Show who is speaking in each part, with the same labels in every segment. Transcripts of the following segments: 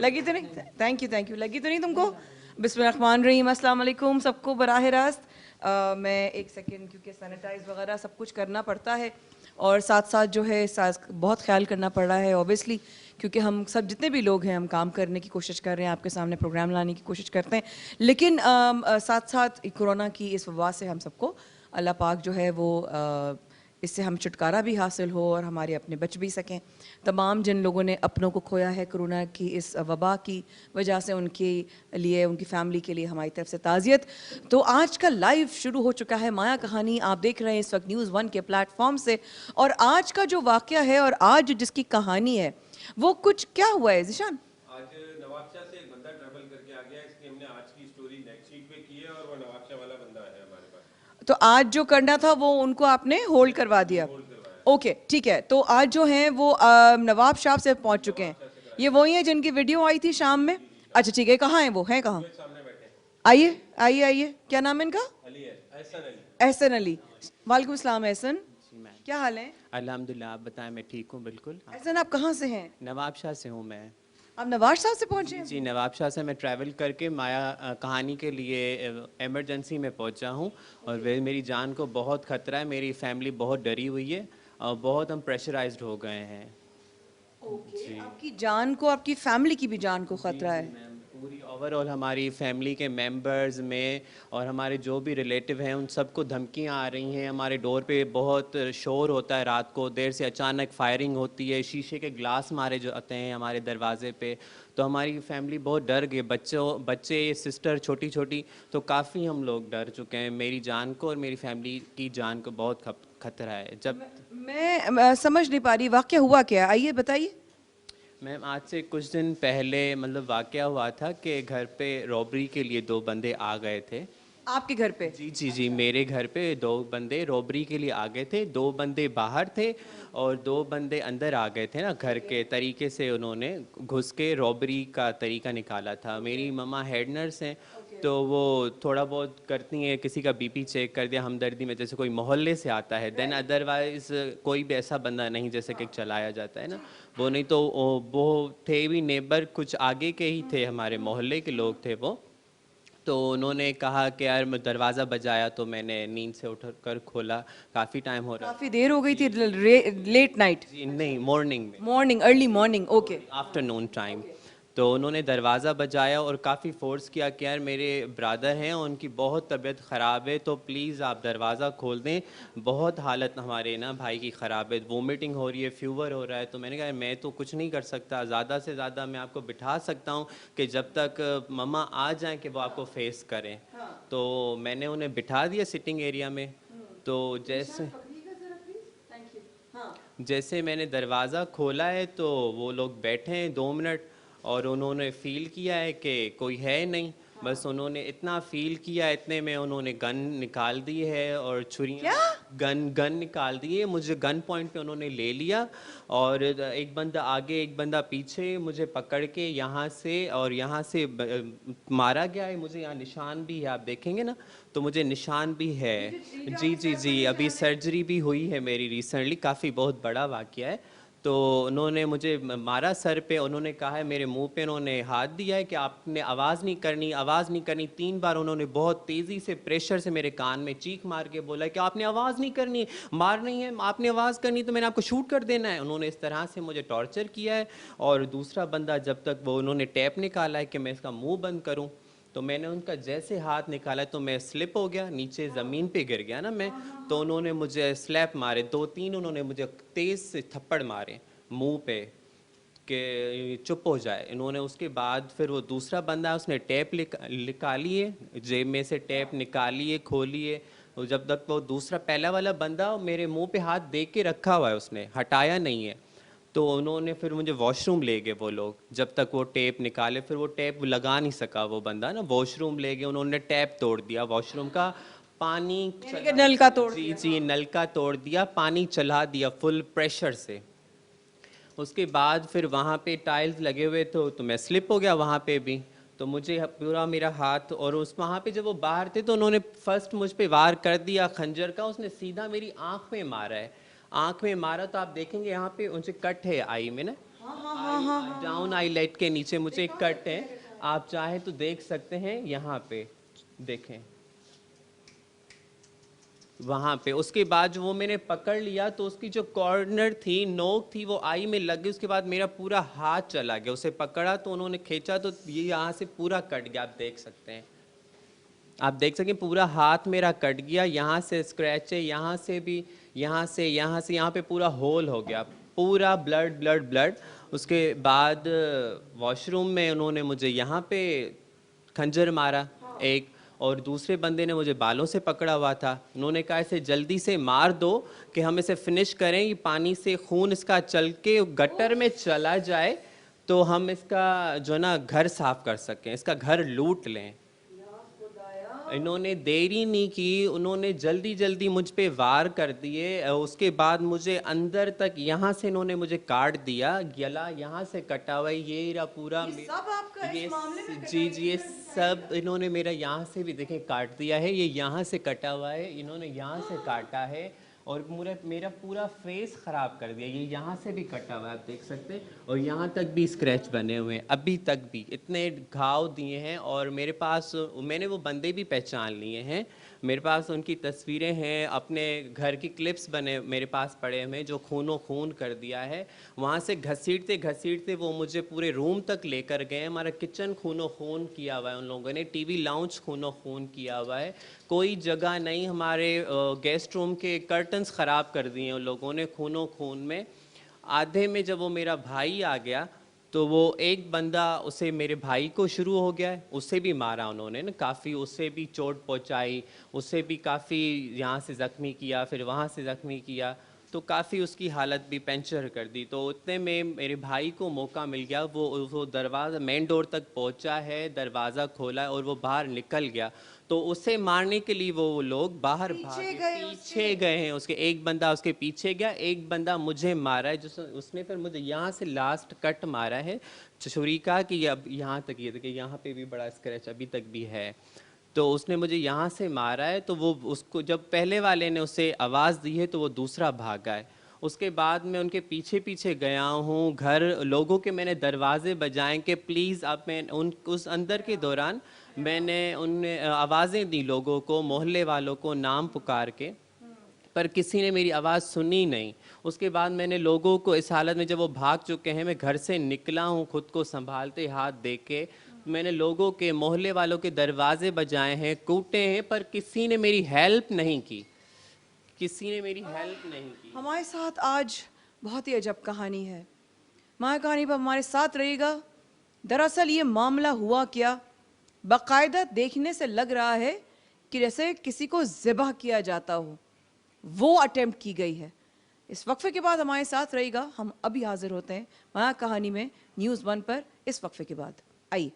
Speaker 1: लगी तो नहीं? Thank you. लगी तो नहीं तुमको? बिस्मिल्लाहिर्रहमानिर्रहीम, अस्सलाम वालेकुम सबको बराह रास्त। मैं एक सेकेंड, क्योंकि सैनिटाइज वगैरह सब कुछ करना पड़ता है और साथ साथ जो है बहुत ख्याल करना पड़ रहा है ऑब्वियसली, क्योंकि हम सब जितने भी लोग हैं हम काम करने की कोशिश कर रहे हैं, आपके सामने प्रोग्राम लाने की कोशिश करते हैं, लेकिन साथ साथ कोरोना की इस वबा से हम सबको अल्लाह पाक जो है वो इससे हम छुटकारा भी हासिल हो और हमारे अपने बच भी सकें। तमाम जिन लोगों ने अपनों को खोया है कोरोना की इस वबा की वजह से, उनके लिए, उनकी फैमिली के लिए हमारी तरफ से ताज़ियत। तो आज का लाइव शुरू हो चुका है माया कहानी, आप देख रहे हैं इस वक्त न्यूज़ 1 के प्लेटफॉर्म से। और आज का जो वाक़या है और आज जिसकी कहानी है वो कुछ क्या हुआ है ज़ीशान?
Speaker 2: आज नवाबशाह से एक बंदा ट्रैवल करके आ गया, इसलिए हमने आज की स्टोरी नेक्स्ट वीक पे की है और वो नवाबशाह वाला बंदा है हमारे पास।
Speaker 1: तो आज जो करना था वो उनको आपने होल्ड करवा दिया?
Speaker 2: होल्ड करवाया।
Speaker 1: ओके ठीक है। तो आज जो हैं वो नवाब शाह से पहुंच चुके हैं। ये वही है जिनकी वीडियो आई थी शाम में? अच्छा ठीक है, कहाँ हैं वो, हैं कहाँ?
Speaker 2: सामने बैठे हैं।
Speaker 1: आइए आइए आइए, क्या नाम है इनका?
Speaker 2: अली है, एहसन अली।
Speaker 1: एहसन अली। वालेकुम सलाम एहसन, क्या हाल है?
Speaker 3: अल्हम्दुलिल्लाह, आप बताएं। मैं ठीक हूँ बिल्कुल।
Speaker 1: एहसन आप कहाँ से हैं?
Speaker 3: नवाबशाह से हूँ मैं।
Speaker 1: आप नवाब शाह से पहुंचे हैं?
Speaker 3: जी, नवाबशाह से मैं ट्रैवल करके माया कहानी के लिए इमरजेंसी में पहुँचा हूँ और मेरी जान को बहुत ख़तरा है। मेरी फैमिली बहुत डरी हुई है और बहुत हम प्रेशराइज्ड हो गए हैं।
Speaker 1: ओके, आपकी जान को, आपकी फैमिली की भी जान को खतरा है?
Speaker 3: मैम, पूरी ओवरऑल हमारी फैमिली के मेंबर्स में और हमारे जो भी रिलेटिव हैं उन सबको धमकियां आ रही हैं। हमारे डोर पे बहुत शोर होता है, रात को देर से अचानक फायरिंग होती है, शीशे के ग्लास मारे जाते हैं हमारे दरवाजे पे। तो हमारी फैमिली बहुत डर गई, बच्चे सिस्टर छोटी छोटी, तो काफ़ी हम लोग डर चुके हैं। मेरी जान को और मेरी फैमिली की जान को बहुत खतरा है। जब
Speaker 1: मैं समझ नहीं पा रही वाक़या हुआ क्या, आइए बताइए।
Speaker 3: मैम, आज से कुछ दिन पहले मतलब वाक़या हुआ था कि घर पे रॉबरी के लिए दो बंदे आ गए थे।
Speaker 1: आपके घर पे?
Speaker 3: जी जी जी, मेरे घर पे दो बंदे रॉबरी के लिए आ गए थे। दो बंदे बाहर थे और दो बंदे अंदर आ गए थे ना, घर के तरीके से उन्होंने घुस के रॉबरी का तरीका निकाला था। मेरी मम्मा हेड नर्स हैं, तो वो थोड़ा बहुत करती हैं, किसी का बीपी चेक कर दिया हमदर्दी में, जैसे कोई मोहल्ले से आता है, देन अदरवाइज कोई भी ऐसा बंदा नहीं जैसे कि चलाया जाता है ना, वो नहीं। तो वो थे भी नेबर, कुछ आगे के ही थे, हमारे मोहल्ले के लोग थे वो। तो उन्होंने कहा कि यार मैं दरवाज़ा बजाया, तो मैंने नींद से उठ कर खोला, काफ़ी टाइम हो रहा।
Speaker 1: काफ़ी देर हो गई थी, लेट नाइट?
Speaker 3: जी नहीं, मॉर्निंग में,
Speaker 1: morning, early morning, okay.
Speaker 3: Afternoon time. तो उन्होंने दरवाज़ा बजाया और काफ़ी फ़ोर्स किया कि यार मेरे ब्रदर हैं, उनकी बहुत तबीयत ख़राब है, तो प्लीज़ आप दरवाज़ा खोल दें, बहुत हालत हमारे ना भाई की ख़राब है, वोमिटिंग हो रही है, फीवर हो रहा है। तो मैंने कहा मैं तो कुछ नहीं कर सकता, ज़्यादा से ज़्यादा मैं आपको बिठा सकता हूँ कि जब तक मम्मा आ जाएँ कि वो आपको फेस करें। तो मैंने उन्हें बिठा दिया सिटिंग एरिया में। तो जैसे मैंने दरवाज़ा खोला है तो वो लोग बैठे हैं 2 मिनट और उन्होंने फ़ील किया है कि कोई है नहीं। बस उन्होंने इतना फ़ील किया, इतने में उन्होंने गन निकाल दी है और छुरियाँ, गन निकाल दी है। मुझे गन पॉइंट पे उन्होंने ले लिया और एक बंदा आगे एक बंदा पीछे मुझे पकड़ के यहाँ से और यहाँ से मारा गया है। मुझे यहाँ निशान भी है, आप देखेंगे ना, तो मुझे निशान भी है। जी जी जी, अभी सर्जरी भी हुई है मेरी रिसेंटली, काफ़ी बहुत बड़ा वाक़या है। तो उन्होंने मुझे मारा सर पे, उन्होंने कहा है मेरे मुंह पे, उन्होंने हाथ दिया है कि आपने आवाज़ नहीं करनी, आवाज़ नहीं करनी। 3 बार उन्होंने बहुत तेज़ी से प्रेशर से मेरे कान में चीख मार के बोला है कि आपने आवाज़ नहीं करनी, मार नहीं है, आपने आवाज़ करनी तो मैंने आपको शूट कर देना है। उन्होंने इस तरह से मुझे टॉर्चर किया है। और दूसरा बंदा, जब तक वो उन्होंने टैप निकाला है कि मैं इसका मुँह बंद करूँ, तो मैंने उनका जैसे हाथ निकाला तो मैं स्लिप हो गया, नीचे ज़मीन पे गिर गया ना मैं। तो उन्होंने मुझे स्लैप मारे, 2-3 उन्होंने मुझे तेज़ से थप्पड़ मारे मुंह पे कि चुप हो जाए। इन्होंने उसके बाद फिर वो दूसरा बंदा, उसने टेप निकाली है, जेब में से टेप निकाली है, खोली है। और जब तक वो दूसरा पहला वाला बंदा मेरे मुंह पे हाथ दे के रखा हुआ है, उसने हटाया नहीं है। तो उन्होंने फिर मुझे वॉशरूम ले गए वो लोग, जब तक वो टेप निकाले। फिर वो टेप लगा नहीं सका वो बंदा ना, वॉशरूम ले गए, उन्होंने टैप तोड़ दिया वॉशरूम का, पानी
Speaker 1: नल का तोड़
Speaker 3: जी
Speaker 1: दिया?
Speaker 3: जी, नल का तोड़ दिया, पानी चला दिया फुल प्रेशर से। उसके बाद फिर वहाँ पे टाइल्स लगे हुए थे, तो मैं स्लिप हो गया वहाँ पे भी। तो मुझे पूरा मेरा हाथ, और उस वहाँ पे जब वो बाहर थे तो उन्होंने फर्स्ट मुझ पे वार कर दिया खंजर का, उसने सीधा मेरी आँख में मारा है। आँख में मारा तो आप देखेंगे यहाँ पे उनसे कट है आई में ना, डाउन आईलेट के नीचे मुझे एक कट है, आप चाहे तो देख सकते हैं, यहाँ पे देखें, वहाँ पे। उसके बाद जो वो मैंने पकड़ लिया तो उसकी जो कॉर्नर थी, नोक थी, वो आई में लग गई। उसके बाद मेरा पूरा हाथ चला गया, उसे पकड़ा तो उन्होंने खींचा तो ये यहाँ से पूरा कट गया, आप देख सकते हैं। आप देख सकें पूरा हाथ मेरा कट गया, यहाँ से स्क्रैच है, यहाँ से भी, यहाँ से, यहाँ पे पूरा होल हो गया, पूरा ब्लड ब्लड ब्लड। उसके बाद वॉशरूम में उन्होंने मुझे यहाँ पे खंजर मारा एक, और दूसरे बंदे ने मुझे बालों से पकड़ा हुआ था। उन्होंने कहा इसे जल्दी से मार दो कि हम इसे फिनिश करें, ये पानी से खून इसका चल के गटर में चला जाए तो हम इसका जो ना घर साफ कर सकें, इसका घर लूट लें। इन्होंने देरी नहीं की, उन्होंने जल्दी जल्दी मुझ पे वार कर दिए। उसके बाद मुझे अंदर तक यहाँ से इन्होंने मुझे काट दिया, गला यहाँ से कटा हुआ है, ये रहा पूरा
Speaker 1: सब आपका इस
Speaker 3: ये
Speaker 1: मामले में
Speaker 3: जी ये सब इन्होंने मेरा यहाँ से भी देखें काट दिया है, ये यहाँ से कटा हुआ है, इन्होंने यहाँ से काटा है, और मेरा पूरा फेस ख़राब कर दिया। ये यहाँ से भी कटा हुआ है, आप देख सकते हैं, और यहाँ तक भी स्क्रैच बने हुए हैं, अभी तक भी इतने घाव दिए हैं। और मेरे पास, मैंने वो बंदे भी पहचान लिए हैं, मेरे पास उनकी तस्वीरें हैं, अपने घर की क्लिप्स बने मेरे पास पड़े हुए हैं, जो खूनों खून कर दिया है। वहाँ से घसीटते घसीटते वो मुझे पूरे रूम तक लेकर गए। हमारा किचन खूनों खून किया हुआ है उन लोगों ने, टीवी लाउंज खूनों खून किया हुआ है, कोई जगह नहीं। हमारे गेस्ट रूम के कर्टन्स ख़राब कर दिए उन लोगों ने खूनों खून में। आधे में जब वो मेरा भाई आ गया तो वो एक बंदा, उसे मेरे भाई को शुरू हो गया है, उसे भी मारा उन्होंने ना काफ़ी, उससे भी चोट पहुंचाई, उसे भी काफ़ी यहाँ से ज़ख्मी किया, फिर वहाँ से ज़ख्मी किया, तो काफ़ी उसकी हालत भी पंचर कर दी। तो उतने में मेरे भाई को मौका मिल गया, वो दरवाज़ा मेन डोर तक पहुंचा है, दरवाज़ा खोला और वो बाहर निकल गया। तो उसे मारने के लिए वो लोग बाहर भागे, पीछे गए हैं उसके। एक बंदा उसके पीछे गया, एक बंदा मुझे मारा है, जिस उसने फिर मुझे यहाँ से लास्ट कट मारा है छुरी का, कि अब यहाँ तक, ये देखिए यहाँ पे भी बड़ा स्क्रैच अभी तक भी है। तो उसने मुझे यहाँ से मारा है, तो वो उसको जब पहले वाले ने उसे आवाज़ दी है तो वो दूसरा भागा है। उसके बाद मैं उनके पीछे पीछे गया हूँ, घर लोगों के मैंने दरवाजे बजाए कि प्लीज़ आप, मैं उस अंदर के दौरान मैंने उनने आवाज़ें दी लोगों को, मोहल्ले वालों को नाम पुकार के, पर किसी ने मेरी आवाज़ सुनी नहीं। उसके बाद मैंने लोगों को इस हालत में, जब वो भाग चुके हैं, मैं घर से निकला हूँ खुद को संभालते हाथ दे के, मैंने लोगों के, मोहल्ले वालों के दरवाजे बजाए हैं, कूटे हैं, पर किसी ने मेरी हेल्प नहीं की, किसी ने मेरी हेल्प नहीं की।
Speaker 1: हमारे साथ आज बहुत ही अजब कहानी है, माया कहानी पर हमारे साथ रहिएगा। दरअसल ये मामला हुआ क्या, बाकायदा देखने से लग रहा है कि जैसे किसी को ज़िबह किया जाता हो, वो अटेम्प्ट की गई है। इस वक्फे के बाद हमारे साथ रहिएगा, हम अभी हाजिर होते हैं माया कहानी में न्यूज़ 1 पर इस वक्फे के बाद। आइए।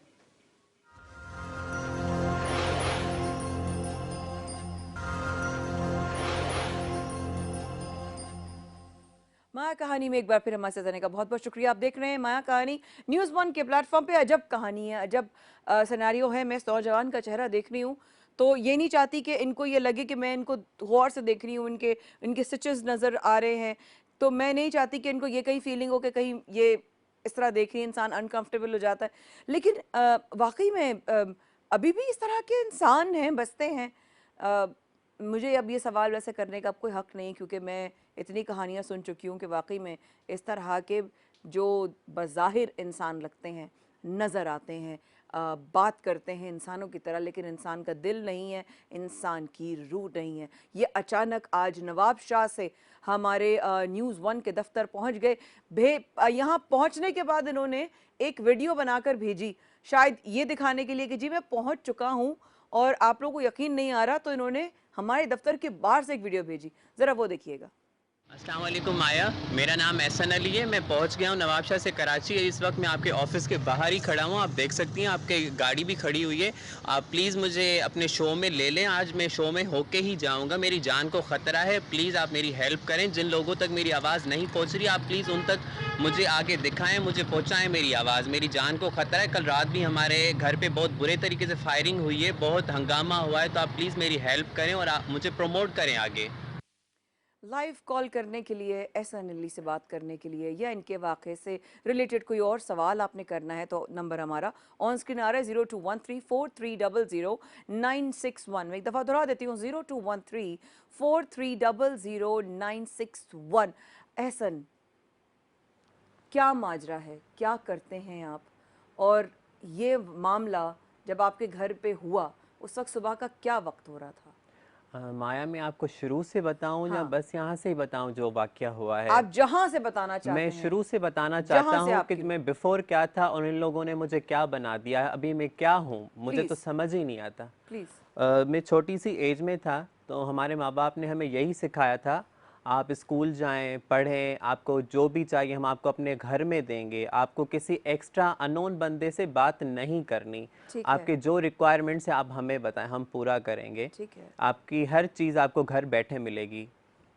Speaker 1: माया कहानी में एक बार फिर हमारे साथ आने का बहुत बहुत शुक्रिया। आप देख रहे हैं माया कहानी न्यूज़ 1 के प्लेटफॉर्म पे। अजब कहानी है, अजब सिनेरियो है। मैं इस नौजवान का चेहरा देख रही हूँ तो ये नहीं चाहती कि इनको ये लगे कि मैं इनको गौर से देख रही हूँ, इनके स्टिचेस नज़र आ रहे हैं, तो मैं नहीं चाहती कि इनको ये कहीं फीलिंग हो कि कहीं ये इस तरह देख रही है, इंसान अनकंफर्टेबल हो जाता है। लेकिन वाकई में अभी भी इस तरह के इंसान हैं, बसते हैं। मुझे अब ये सवाल वैसे करने का अब कोई हक़ नहीं, क्योंकि मैं इतनी कहानियाँ सुन चुकी हूँ कि वाकई में इस तरह के जो बज़ाहिर इंसान लगते हैं, नज़र आते हैं, बात करते हैं इंसानों की तरह, लेकिन इंसान का दिल नहीं है, इंसान की रूह नहीं है। ये अचानक आज नवाब शाह से हमारे न्यूज़ 1 के दफ्तर पहुँच गए। यहाँ पहुँचने के बाद इन्होंने एक वीडियो बनाकर भेजी, शायद ये दिखाने के लिए कि जी मैं पहुँच चुका हूँ और आप लोगों को यकीन नहीं आ रहा, तो इन्होंने हमारे दफ्तर के बाहर से एक वीडियो भेजी, ज़रा वो देखिएगा।
Speaker 3: अस्सलाम वालेकुम माया, मेरा नाम एहसन अली है, मैं पहुंच गया हूं नवाबशाह से कराची। इस वक्त मैं आपके ऑफिस के बाहर ही खड़ा हूं, आप देख सकती हैं, आपके गाड़ी भी खड़ी हुई है। आप प्लीज़ मुझे अपने शो में ले लें, आज मैं शो में होके ही जाऊंगा, मेरी जान को ख़तरा है। प्लीज़ आप मेरी हेल्प करें, जिन लोगों तक मेरी आवाज़ नहीं पहुँच रही, आप प्लीज़ उन तक मुझे आगे दिखाएँ, मुझे पहुँचाएँ मेरी आवाज़, मेरी जान को ख़तरा है। कल रात भी हमारे घर पर बहुत बुरे तरीके से फायरिंग हुई है, बहुत हंगामा हुआ है, तो आप प्लीज़ मेरी हेल्प करें और आप मुझे प्रमोट करें आगे।
Speaker 1: लाइव कॉल करने के लिए, एहसन अली से बात करने के लिए, या इनके वाक़े से रिलेटेड कोई और सवाल आपने करना है तो नंबर हमारा ऑन स्क्रीन आ रहा है 021343000961। मैं एक दफ़ा दोहरा देती हूँ 021343000961। एहसन, क्या माजरा है, क्या करते हैं आप, और ये मामला जब आपके घर पे हुआ उस वक्त सुबह का क्या वक्त हो रहा था?
Speaker 3: माया, मैं आपको शुरू से बताऊं या
Speaker 1: हाँ,
Speaker 3: बस यहाँ से ही बताऊं जो वाक़या हुआ है?
Speaker 1: आप जहां से बताना चाहते
Speaker 3: मैं
Speaker 1: हैं,
Speaker 3: शुरू से बताना चाहता
Speaker 1: जहां से
Speaker 3: हूँ कि
Speaker 1: आपकी,
Speaker 3: मैं बिफोर क्या था और इन लोगों ने मुझे क्या बना दिया है, अभी मैं क्या हूँ मुझे तो
Speaker 1: प्लीज
Speaker 3: समझ ही नहीं आता।
Speaker 1: प्लीज।
Speaker 3: मैं छोटी सी एज में था तो हमारे माँ बाप ने हमें यही सिखाया था, आप स्कूल जाएं, पढ़ें, आपको जो भी चाहिए हम आपको अपने घर में देंगे, आपको किसी एक्स्ट्रा अननोन बंदे से बात नहीं करनी,
Speaker 1: ठीक है,
Speaker 3: आपके जो रिक्वायरमेंट्स है आप हमें बताएं, हम पूरा करेंगे,
Speaker 1: ठीक है,
Speaker 3: आपकी हर चीज़ आपको घर बैठे मिलेगी,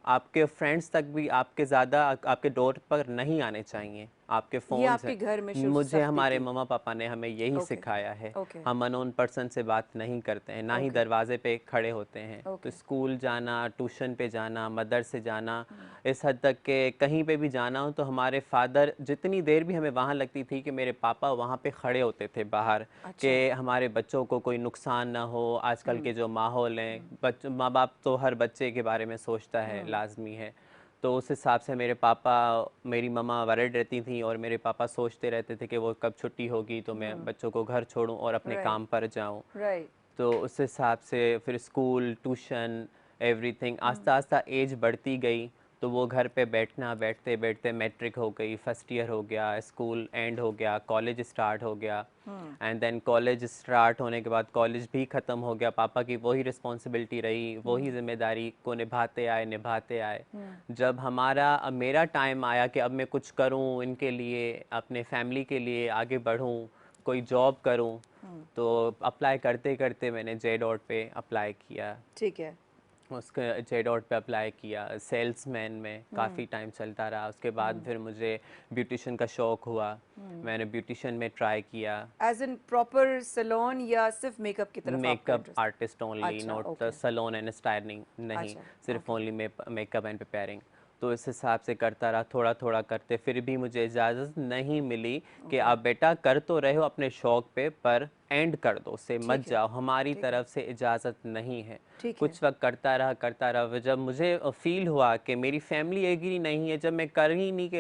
Speaker 3: आपके फ्रेंड्स तक भी आपके ज़्यादा आपके डोर पर नहीं आने चाहिए, आपके
Speaker 1: ये
Speaker 3: फ़ोन्स
Speaker 1: आपके
Speaker 3: हैं।
Speaker 1: घर में
Speaker 3: मुझे
Speaker 1: सख्ती
Speaker 3: हमारे
Speaker 1: थी?
Speaker 3: मम्मा पापा ने हमें यही
Speaker 1: ओके,
Speaker 3: सिखाया है,
Speaker 1: ओके,
Speaker 3: हम अननोन पर्सन से बात नहीं करते हैं, ना ही
Speaker 1: ओके,
Speaker 3: दरवाजे पे खड़े होते हैं। तो
Speaker 1: ओके,
Speaker 3: स्कूल जाना, ट्यूशन पे जाना, मदरसे जाना, इस हद तक के कहीं पे भी जाना हो तो हमारे फादर, जितनी देर भी हमें वहाँ लगती थी कि मेरे पापा वहाँ पे खड़े होते थे बाहर,
Speaker 1: अच्छा,
Speaker 3: कि हमारे बच्चों को कोई नुकसान ना हो। आजकल के जो माहौल हैं, माँ बाप तो हर बच्चे के बारे में सोचता है, लाजमी है। तो उस हिसाब से मेरे पापा, मेरी मम्मा वर्रिड रहती थी और मेरे पापा सोचते रहते थे कि वो कब छुट्टी होगी तो मैं बच्चों को घर छोड़ूं और अपने
Speaker 1: राइट,
Speaker 3: काम पर जाऊं।
Speaker 1: राइट,
Speaker 3: तो उस हिसाब से फिर स्कूल, ट्यूशन, एवरीथिंग, आस्ता आस्ता एज बढ़ती गई तो वो घर पे बैठना, बैठते बैठते मैट्रिक हो गई, फर्स्ट ईयर हो गया, स्कूल एंड हो गया, कॉलेज स्टार्ट हो गया, एंड देन कॉलेज स्टार्ट होने के बाद कॉलेज भी ख़त्म हो गया। पापा की वही रिस्पॉन्सिबिलिटी रही, वही जिम्मेदारी को निभाते आए। जब मेरा टाइम आया कि अब मैं कुछ करूं इनके लिए, अपने फैमिली के लिए आगे बढ़ूं, कोई जॉब करूं, तो अप्लाई करते करते मैंने जे डॉट पे अप्लाई किया।
Speaker 1: ठीक है,
Speaker 3: उसके जे डॉट पे अप्लाई किया, सेल्समैन में काफ़ी टाइम चलता रहा। उसके बाद फिर मुझे ब्यूटिशन का शौक़ हुआ, मैंने ब्यूटिशन में ट्राई किया।
Speaker 1: एज इन प्रॉपर सैलून या सिर्फ मेकअप की तरफ आपका
Speaker 3: मेकअप
Speaker 1: इंटरेस्ट?
Speaker 3: आर्टिस्ट ओनली,
Speaker 1: अच्छा,
Speaker 3: not the
Speaker 1: okay,
Speaker 3: salon and styling, नहीं,
Speaker 1: अच्छा,
Speaker 3: सिर्फ
Speaker 1: okay,
Speaker 3: only makeup and preparing. तो इस हिसाब से करता रहा, थोड़ा थोड़ा करते, फिर भी मुझे इजाज़त नहीं मिली कि
Speaker 1: ओके,
Speaker 3: आप बेटा कर तो रहे हो अपने शौक़ पे, पर एंड कर दो, उससे मत
Speaker 1: ठीक है,
Speaker 3: जाओ, हमारी
Speaker 1: ठीक है,
Speaker 3: तरफ से इजाज़त नहीं है।
Speaker 1: ठीक है,
Speaker 3: कुछ वक्त करता रहा, फिर जब मुझे फील हुआ कि मेरी फैमिली एग्री नहीं है, जब मैं कर ही नहीं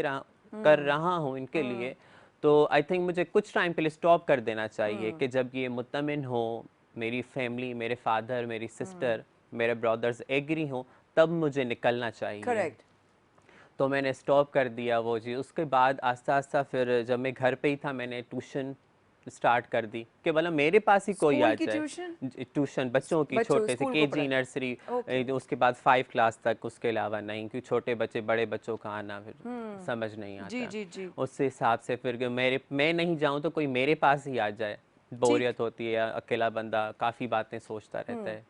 Speaker 3: कर रहा हूँ इनके लिए, तो आई थिंक मुझे कुछ टाइम के लिए स्टॉप कर देना चाहिए कि जब ये मुतमिन हो, मेरी फैमिली, मेरे फादर, मेरी सिस्टर, मेरे ब्रदर्स एग्री हों, तब मुझे निकलना चाहिए।
Speaker 1: करेक्ट।
Speaker 3: तो मैंने स्टॉप कर दिया वो चीज़। उसके बाद आस्ता आस्ता फिर जब मैं घर पे ही था मैंने ट्यूशन स्टार्ट कर दी कि मतलब मेरे पास ही कोई आ
Speaker 1: स्कूल की
Speaker 3: जाए।
Speaker 1: ट्यूशन?
Speaker 3: ट्यूशन बच्चों की,
Speaker 1: बच्चों
Speaker 3: छोटे से
Speaker 1: स्कूल को
Speaker 3: केजी,
Speaker 1: पढ़ाए?
Speaker 3: नर्सरी,
Speaker 1: ओके,
Speaker 3: उसके बाद 5 क्लास तक, उसके अलावा नहीं, क्योंकि छोटे बच्चे, बड़े बच्चों का आना फिर समझ नहीं
Speaker 1: जी
Speaker 3: आता।
Speaker 1: जी जी,
Speaker 3: उस हिसाब से फिर मैं नहीं जाऊँ तो कोई मेरे पास ही आ जाए,
Speaker 1: ठीक,
Speaker 3: बोरियत होती है, अकेला बंदा काफ़ी बातें सोचता रहता है।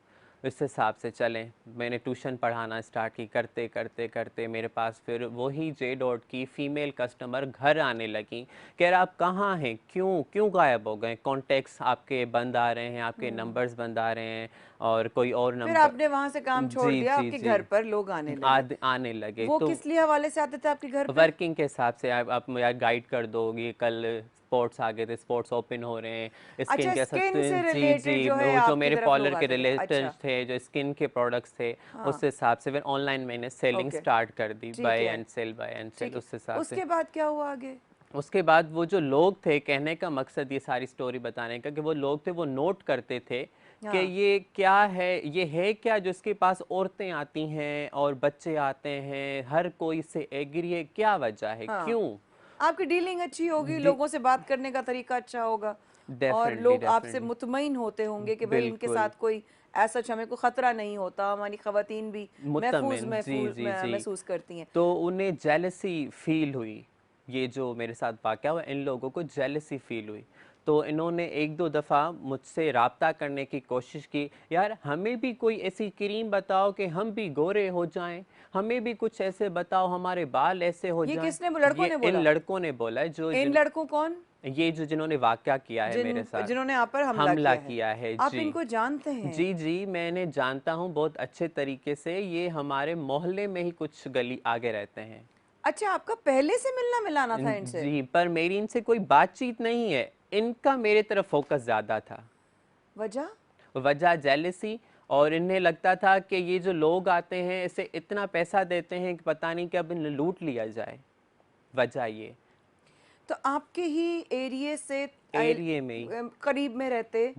Speaker 3: इस हिसाब से चलें, मैंने ट्यूशन पढ़ाना स्टार्ट की, करते करते करते मेरे पास फिर वही जे डॉट की फ़ीमेल कस्टमर घर आने लगी, कह रहा आप कहाँ हैं, क्यों क्यों गायब हो गए, कॉन्टेक्ट्स आपके बंद आ रहे हैं, आपके नंबर्स बंद आ रहे हैं, और कोई और
Speaker 1: फिर
Speaker 3: नंबर।
Speaker 1: आपने वहां से काम छोड़
Speaker 3: जी
Speaker 1: दिया,
Speaker 3: जी
Speaker 1: आपके
Speaker 3: जी,
Speaker 1: घर पर लोग आने लगे?
Speaker 3: आने लगे
Speaker 1: वो
Speaker 3: तो
Speaker 1: किस लिए हवाले से आते थे आपके घर पे?
Speaker 3: वर्किंग के हिसाब से आप यार गाइड कर दोगे, कल स्पोर्ट्स आ गए थे, स्पोर्ट्स ओपन हो रहे हैं, स्किन
Speaker 1: अच्छा,
Speaker 3: के
Speaker 1: स्किन से
Speaker 3: जी
Speaker 1: रिलेटेड
Speaker 3: जी,
Speaker 1: जो है
Speaker 3: वो जो
Speaker 1: आपकी
Speaker 3: मेरे
Speaker 1: तरफ लोग
Speaker 3: पार्लर के
Speaker 1: आते थे?
Speaker 3: रिलेटेड
Speaker 1: अच्छा,
Speaker 3: थे, जो स्किन के प्रोडक्ट्स थे,
Speaker 1: हाँ,
Speaker 3: उस हिसाब से फिर ऑनलाइन मैंने सेलिंग
Speaker 1: ओके,
Speaker 3: स्टार्ट कर दी,
Speaker 1: ठीक है,
Speaker 3: बाय एंड सेल,
Speaker 1: ठीक है।
Speaker 3: उस हिसाब से।
Speaker 1: उसके बाद क्या हुआ आगे?
Speaker 3: उसके बाद वो जो लोग थे, कहने का मकसद ये सारी स्टोरी बताने का कि वो लोग थे, वो नोट करते थे कि
Speaker 1: हाँ,
Speaker 3: ये क्या है, ये है क्या जो इसके पास औरतें आती हैं और बच्चे आते हैं, हर कोई से एग्री है, क्या वजह है,
Speaker 1: हाँ,
Speaker 3: क्यों?
Speaker 1: आपकी डीलिंग अच्छी होगी, लोगों से बात करने का तरीका अच्छा होगा, और
Speaker 3: डेफिनेटली
Speaker 1: लोग आपसे
Speaker 3: डेफिनेटली,
Speaker 1: मुतमईन होते होंगे कि भाई इनके
Speaker 3: बिल्कुल,
Speaker 1: साथ कोई ऐसा हमें कोई खतरा नहीं होता, हमारी खवातीन भी महफूज
Speaker 3: मुत्तमिन, जी, जी, जी।
Speaker 1: महसूस करती हैं।
Speaker 3: तो उन्हें जेलसी फ़ील हुई, ये जो मेरे साथ वाक़या हुआ, इन लोगों को जेलसी फ़ील हुई। तो इन्होंने एक दो दफ़ा मुझसे राब्ता करने की कोशिश की, यार हमें भी कोई ऐसी क्रीम बताओ कि हम भी गोरे हो जाएं, हमें भी कुछ ऐसे बताओ हमारे बाल ऐसे हो
Speaker 1: ये
Speaker 3: जाएं।
Speaker 1: किसने लड़कों
Speaker 3: ये
Speaker 1: ने
Speaker 3: इन
Speaker 1: बोला?
Speaker 3: लड़कों ने बोला है
Speaker 1: इन लड़कों कौन?
Speaker 3: ये जो जिन्होंने वाक़या किया है मेरे साथ,
Speaker 1: जिन्होंने आप पर हमला
Speaker 3: हमला
Speaker 1: किया है।
Speaker 3: किया है।
Speaker 1: आप
Speaker 3: जी
Speaker 1: इनको जानते हैं?
Speaker 3: जी जी, मैं इन्हें जानता हूँ बहुत अच्छे तरीके से। ये हमारे मोहल्ले में ही कुछ गली आगे रहते हैं।
Speaker 1: अच्छा, आपका पहले से मिलना मिलाना था इनसे?
Speaker 3: जी, पर मेरी इनसे कोई बातचीत नहीं है। इनका मेरे तरफ फोकस ज़्यादा था।
Speaker 1: वजह?
Speaker 3: वजह जेलसी, और इन्हें लगता था कि ये जो लोग आते हैं इसे इतना पैसा देते हैं कि पता नहीं कब इन्हें लूट लिया जाए। वजह ये
Speaker 1: तो आपके ही एरिए से
Speaker 3: एरिए में ही
Speaker 1: करीब में रहते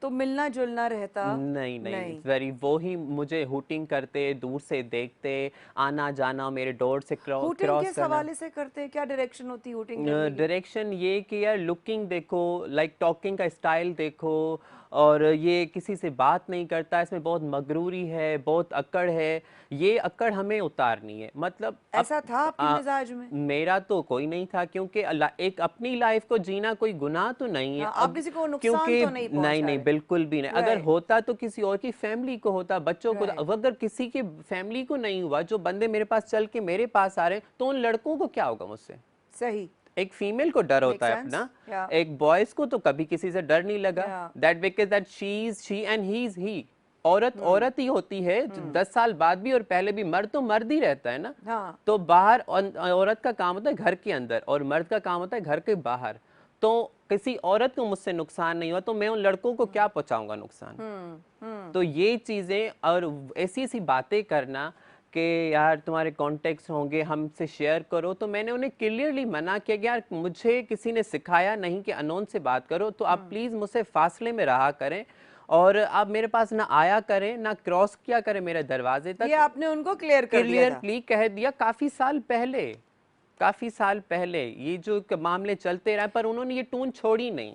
Speaker 1: तो मिलना जुलना रहता?
Speaker 3: नहीं नहीं
Speaker 1: नहीं।
Speaker 3: वेरी, वो ही मुझे हुटिंग करते, दूर से देखते, आना जाना मेरे डोर से
Speaker 1: हुटिंग
Speaker 3: क्रॉस
Speaker 1: किस
Speaker 3: करना।
Speaker 1: हवाले से करते? क्या डायरेक्शन होती हुटिंग करने की?
Speaker 3: डायरेक्शन ये कि यार लुकिंग देखो, लाइक टॉकिंग का स्टाइल देखो, और ये किसी से बात नहीं करता, इसमें बहुत मगरूरी है, बहुत अक्कड़ है। ये अक्कड़ हमें उतारनी है। मतलब
Speaker 1: ऐसा था आपके मिजाज में?
Speaker 3: मेरा तो कोई नहीं था, क्योंकि एक अपनी लाइफ को जीना कोई गुनाह तो नहीं है।
Speaker 1: हाँ, आप
Speaker 3: अब
Speaker 1: किसी को नुकसान
Speaker 3: क्योंकि
Speaker 1: तो नहीं
Speaker 3: नहीं
Speaker 1: पहुंचा
Speaker 3: नहीं
Speaker 1: रहे।
Speaker 3: बिल्कुल भी नहीं। अगर
Speaker 1: Right.
Speaker 3: होता तो किसी और की फैमिली को होता, बच्चों को।
Speaker 1: Right.
Speaker 3: अब अगर किसी के फैमिली को नहीं हुआ, जो बंदे मेरे पास चल के मेरे पास आ रहे हैं, तो उन लड़कों को क्या होगा मुझसे?
Speaker 1: सही।
Speaker 3: एक फीमेल को डर होता है
Speaker 1: Makes sense.
Speaker 3: अपना,
Speaker 1: Yeah.
Speaker 3: एक बॉयज को तो कभी किसी से डर नहीं लगा।
Speaker 1: Yeah.
Speaker 3: That because that she and he is he. औरत औरत ही होती है। 10 साल बाद भी और पहले भी मर्द तो मर्द ही रहता है ना।
Speaker 1: हाँ।
Speaker 3: तो बाहर औरत का काम होता है घर के अंदर, और मर्द का काम होता है घर के बाहर। तो किसी औरत को मुझसे नुकसान नहीं हुआ, तो मैं उन लड़कों को क्या पहुंचाऊंगा नुकसान? तो ये चीजें और ऐसी ऐसी बातें करना कि यार तुम्हारे कॉन्टेक्ट्स होंगे, हमसे शेयर करो, तो मैंने उन्हें क्लियरली मना किया कि यार मुझे किसी ने सिखाया नहीं कि अननोन से बात करो, तो आप प्लीज़ मुझसे फासले में रहा करें, और आप मेरे पास ना आया करें, ना क्रॉस किया करें मेरे दरवाजे
Speaker 1: ये
Speaker 3: तक।
Speaker 1: आपने उनको क्लियर कर दिया था?
Speaker 3: क्लियरली कह दिया काफ़ी साल पहले ये जो मामले चलते रहे, पर उन्होंने ये टून छोड़ी नहीं।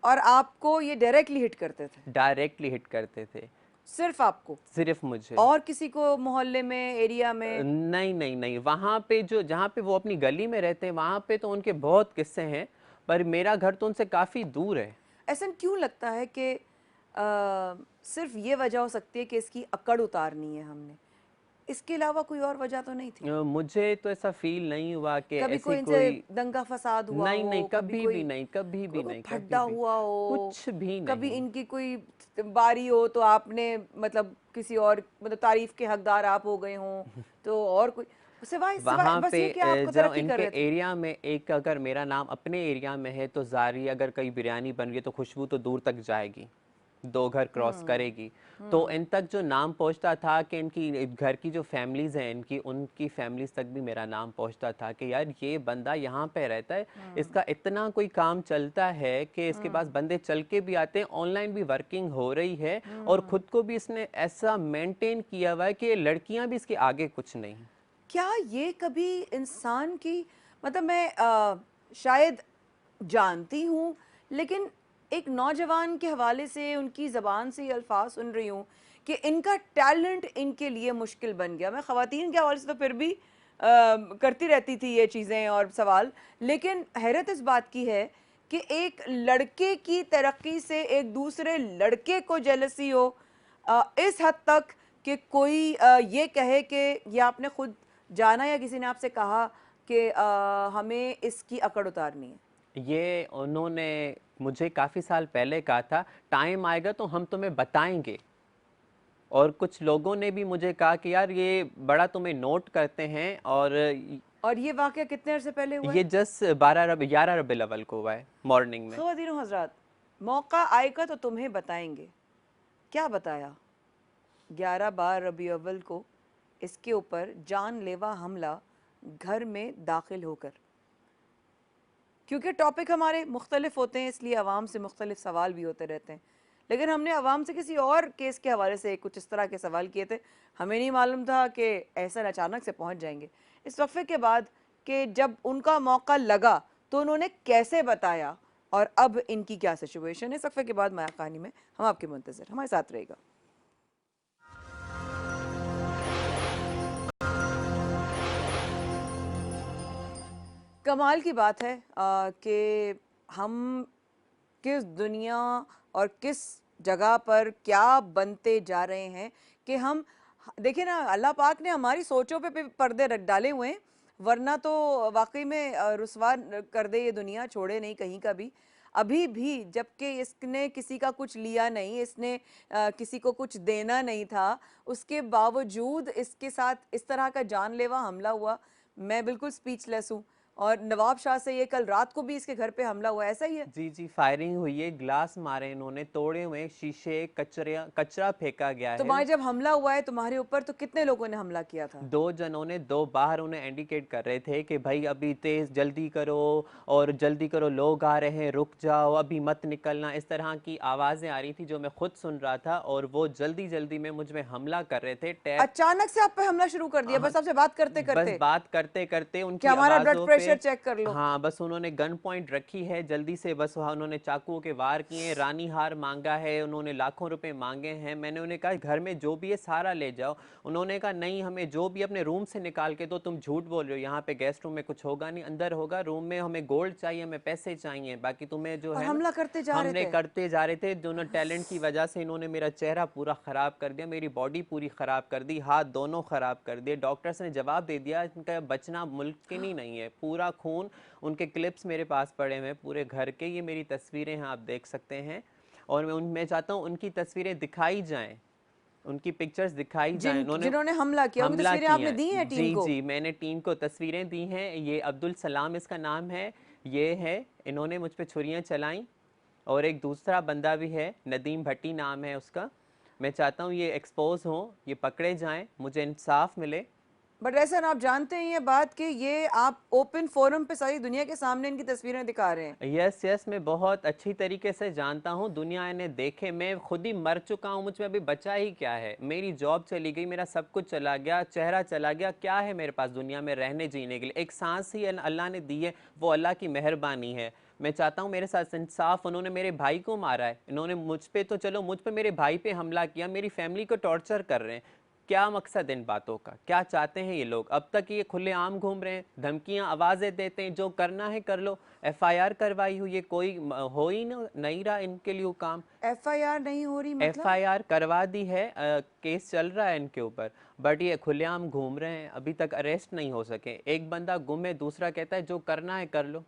Speaker 1: और आपको ये डायरेक्टली हिट करते थे?
Speaker 3: डायरेक्टली हिट करते थे।
Speaker 1: सिर्फ आपको?
Speaker 3: सिर्फ मुझे।
Speaker 1: और किसी को मोहल्ले में, एरिया में?
Speaker 3: नहीं नहीं नहीं, वहाँ पे जो जहाँ पे वो अपनी गली में रहते हैं वहाँ पे तो उनके बहुत किस्से हैं, पर मेरा घर तो उनसे काफ़ी दूर है।
Speaker 1: ऐसा क्यों लगता है कि सिर्फ ये वजह हो सकती है कि इसकी अकड़ उतारनी है हमने, इसके अलावा कोई और वजह तो नहीं थी?
Speaker 3: मुझे तो ऐसा फील नहीं हुआ कि
Speaker 1: कभी
Speaker 3: ऐसी
Speaker 1: कोई इनसे दंगा फसाद हुआ
Speaker 3: नहीं
Speaker 1: हो?
Speaker 3: नहीं,
Speaker 1: कभी
Speaker 3: कभी
Speaker 1: कोई
Speaker 3: भी नहीं, कभी भी नहीं, कभी
Speaker 1: फड्डा
Speaker 3: भी
Speaker 1: हुआ हो?
Speaker 3: कुछ भी
Speaker 1: कभी
Speaker 3: नहीं।
Speaker 1: इनकी कोई बारी हो तो आपने मतलब किसी और मतलब तारीफ के हकदार आप हो गए हों, तो और कोई सिवाय
Speaker 3: वहाँ
Speaker 1: बस
Speaker 3: पे
Speaker 1: ये कि आपको
Speaker 3: जब
Speaker 1: तरक्की कर
Speaker 3: इनके
Speaker 1: रहे थे?
Speaker 3: एरिया में एक, अगर मेरा नाम अपने एरिया में है तो जारी, अगर कहीं बिरयानी बन रही है तो खुशबू तो दूर तक जाएगी, 2 घर क्रॉस करेगी। तो इन तक जो नाम पहुंचता था कि इनकी घर की जो फैमिलीज हैं इनकी, उनकी फैमिलीज तक भी मेरा नाम पहुंचता था कि यार ये बंदा यहाँ पे रहता है, इसका इतना कोई काम चलता है कि इसके पास बंदे चल के भी आते हैं, ऑनलाइन भी वर्किंग हो रही है, और खुद को भी इसने ऐसा मेंटेन किया हुआ है कि लड़कियां भी इसके आगे कुछ नहीं।
Speaker 1: क्या ये कभी इंसान की मतलब मैं शायद जानती हूँ, लेकिन एक नौजवान के हवाले से उनकी ज़बान से ये अल्फाज सुन रही हूँ कि इनका टैलेंट इनके लिए मुश्किल बन गया। मैं ख़वातीन के हवाले से तो फिर भी करती रहती थी ये चीज़ें और सवाल, लेकिन हैरत इस बात की है कि एक लड़के की तरक्की से एक दूसरे लड़के को जेलसी हो इस हद तक कि कोई ये कहे कि ये आपने खुद जाना या किसी ने आपसे कहा कि हमें इसकी अकड़ उतारनी है?
Speaker 3: ये उन्होंने मुझे काफ़ी साल पहले कहा था, टाइम आएगा तो हम तुम्हें बताएंगे। और कुछ लोगों ने भी मुझे कहा कि यार ये बड़ा तुम्हें नोट करते हैं,
Speaker 1: और ये वाक़या कितने अरसे पहले हुआ है?
Speaker 3: ये जस्ट 11 रबीउल अव्वल को हुआ है, मॉर्निंग में।
Speaker 1: ख़वातीन हज़रात, मौका आएगा तो तुम्हें बताएंगे। क्या बताया? 11-12 रबीउल अव्वल को इसके ऊपर जानलेवा हमला घर में दाखिल होकर। क्योंकि टॉपिक हमारे मुख्तलिफ होते हैं इसलिए आवाम से मुख्तलिफ सवाल भी होते रहते हैं, लेकिन हमने आवाम से किसी और केस के हवाले से कुछ इस तरह के सवाल किए थे। हमें नहीं मालूम था कि ऐसा अचानक से पहुंच जाएंगे। इस वक्फे के बाद कि जब उनका मौका लगा तो उन्होंने कैसे बताया और अब इनकी क्या सिचुएशन है, इस वक्फे के बाद माया कहानी में हम आपके मुंतज़िर, हमारे साथ रहेगा। कमाल की बात है कि हम किस दुनिया और किस जगह पर क्या बनते जा रहे हैं कि हम देखिए ना, अल्लाह पाक ने हमारी सोचों पे पर्दे रख डाले हुए हैं, वरना तो वाकई में रुसवा कर दे ये दुनिया, छोड़े नहीं कहीं का भी। अभी भी जबकि इसने किसी का कुछ लिया नहीं, इसने किसी को कुछ देना नहीं था, उसके बावजूद इसके साथ इस तरह का जानलेवा हमला हुआ। मैं बिल्कुल स्पीचलेस हूँ। और नवाब शाह से ये कल रात को भी इसके घर पे हमला हुआ, ऐसा ही है?
Speaker 3: जी जी, फायरिंग हुई है, ग्लास मारे इन्होंने, तोड़े हुए शीशे, कचरा फेंका गया
Speaker 1: तो
Speaker 3: है।
Speaker 1: भाई जब हमला हुआ है तुम्हारे ऊपर तो कितने लोगों ने हमला किया था?
Speaker 3: 2 जनों ने, 2 बाहर उन्हें इंडिकेट कर रहे थे कि भाई अभी तेज जल्दी करो और जल्दी करो, लोग आ रहे हैं, रुक जाओ, अभी मत निकलना, इस तरह की आवाज़ें आ रही थी जो मैं खुद सुन रहा था। और वो जल्दी जल्दी में मुझ में हमला कर रहे थे। टैप
Speaker 1: अचानक से आप पे हमला शुरू कर दिया, बस आपसे बात करते
Speaker 3: बस
Speaker 1: करते
Speaker 3: बात करते करते
Speaker 1: कि
Speaker 3: उनकी
Speaker 1: हमारा ब्लड
Speaker 3: आवाज़ों
Speaker 1: प्रेशर
Speaker 3: पे,
Speaker 1: चेक कर लो।
Speaker 3: हाँ बस उन्होंने गन पॉइंट रखी है, जल्दी से बस वहाँ उन्होंने चाकुओं के वार किए, रानी हार मांगा है, उन्होंने लाखों रुपए मांगे हैं। मैंने उन्हें कहा घर में जो भी है सारा ले जाओ। उन्होंने कहा नहीं, हमें जो भी अपने रूम से निकाल के दो, तुम झूठ बोल रहे हो, यहाँ पे गेस्ट रूम में कुछ होगा नहीं, अंदर होगा, रूम में हमें गोल्ड चाहिए, हमें पैसे चाहिए, बाकी तुम्हें जो
Speaker 1: और
Speaker 3: है
Speaker 1: हमला करते जा रहे
Speaker 3: हमने
Speaker 1: थे।
Speaker 3: करते जा रहे थे। दोनों टैलेंट की वजह से इन्होंने मेरा चेहरा पूरा ख़राब कर दिया, मेरी बॉडी पूरी ख़राब कर दी, हाथ दोनों ख़राब कर दिए। डॉक्टर्स ने जवाब दे दिया इनका बचना मुमकिन ही नहीं है। पूरा खून, उनके क्लिप्स मेरे पास पड़े हुए हैं पूरे घर के, ये मेरी तस्वीरें हैं, आप देख सकते हैं। और मैं चाहता हूँ उनकी तस्वीरें दिखाई जाएं, उनकी पिक्चर्स दिखाई जाएं।
Speaker 1: जिन्होंने हमला किया उनकी
Speaker 3: हमला
Speaker 1: तस्वीरें आपने
Speaker 3: किया
Speaker 1: दी हैं टीम
Speaker 3: जी
Speaker 1: को?
Speaker 3: जी, मैंने टीम को तस्वीरें दी हैं। ये अब्दुल सलाम इसका नाम है, ये है, इन्होंने मुझ पे छुरियां चलाई। और एक दूसरा बंदा भी है, नदीम भट्टी नाम है उसका। मैं चाहता हूँ ये एक्सपोज हों, ये पकड़े जाएं, मुझे इंसाफ मिले।
Speaker 1: बट ऐसा ना, आप जानते हैं ये बात कि ये आप ओपन फोरम पे सारी दुनिया के सामने इनकी तस्वीरें दिखा रहे हैं।
Speaker 3: यस यस, मैं बहुत अच्छी तरीके से जानता हूँ, दुनिया इन्हें देखे, मैं खुद ही मर चुका हूँ, मुझ में अभी बचा ही क्या है। मेरी जॉब चली गई, मेरा सब कुछ चला गया, चेहरा चला गया, क्या है मेरे पास दुनिया में रहने जीने के लिए? एक सांस ही अल्लाह ने दी है, वो अल्लाह की मेहरबानी है। मैं चाहता हूँ मेरे साथ इंसाफ। उन्होंने मेरे भाई को मारा है, इन्होंने मुझ पे तो चलो, मुझ पे, मेरे भाई पे हमला किया, मेरी फैमिली को टॉर्चर कर रहे हैं। क्या मकसद इन बातों का? क्या चाहते हैं ये लोग? अब तक ये खुलेआम घूम रहे हैं, धमकियां, आवाज़ें देते हैं, जो करना है कर लो। एफआईआर करवाई हुई है, कोई हो ही नहीं रहा इनके लिए काम।
Speaker 1: एफआईआर नहीं हो रही मतलब?
Speaker 3: एफआईआर करवा दी है, केस चल रहा है इनके ऊपर, बट ये खुलेआम घूम रहे हैं, अभी तक अरेस्ट नहीं हो सके। एक बंदा गुम है, दूसरा कहता है जो करना है कर लो।